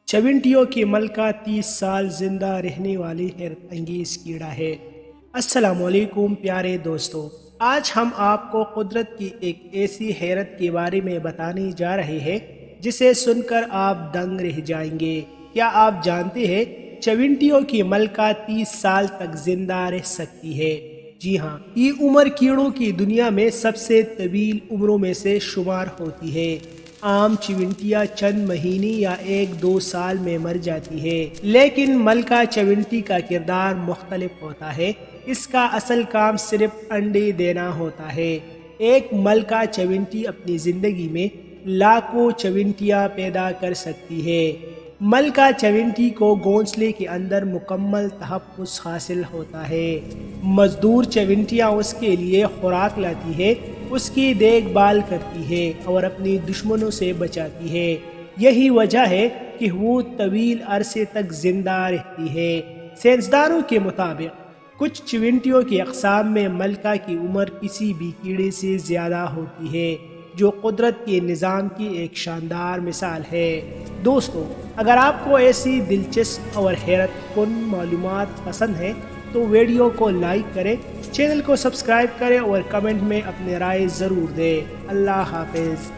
चविंटियों की मलका 30 साल जिंदा रहने वाली हैरत अंगेज कीड़ा है। अस्सलामुअलैकुम प्यारे दोस्तों, आज हम आपको कुदरत की एक ऐसी हैरत के बारे में बताने जा रहे हैं जिसे सुनकर आप दंग रह जाएंगे। क्या आप जानते हैं चविंटियों की मलका 30 साल तक जिंदा रह सकती है? जी हाँ, ये उम्र कीड़ों की दुनिया में सबसे तवील उम्रों में से शुमार होती है। आम चिविंटियाँ चंद महीने या 1-2 साल में मर जाती है, लेकिन मलका चविंटी का किरदार मुख्तलिफ होता है। इसका असल काम सिर्फ अंडे देना होता है। एक मलका चविंटी अपनी जिंदगी में लाखों चविंटियाँ पैदा कर सकती है। मलका चविंटी को घोंसले के अंदर मुकम्मल तहफ़्फ़ुज़ हासिल होता है। मजदूर चविंटियाँ उसके लिए खुराक लाती है, उसकी देखभाल करती है और अपने दुश्मनों से बचाती है। यही वजह है कि वो तवील अरसे तक जिंदा रहती है। साइंसदानों के मुताबिक कुछ चिविंटियों की अक़साम में मलका की उम्र किसी भी कीड़े से ज़्यादा होती है, जो कुदरत के निज़ाम की एक शानदार मिसाल है। दोस्तों, अगर आपको ऐसी दिलचस्प और हैरत कुन मालूमात पसंद है तो वीडियो को लाइक करें, चैनल को सब्सक्राइब करें और कमेंट में अपनी राय ज़रूर दें। अल्लाह हाफ़िज़।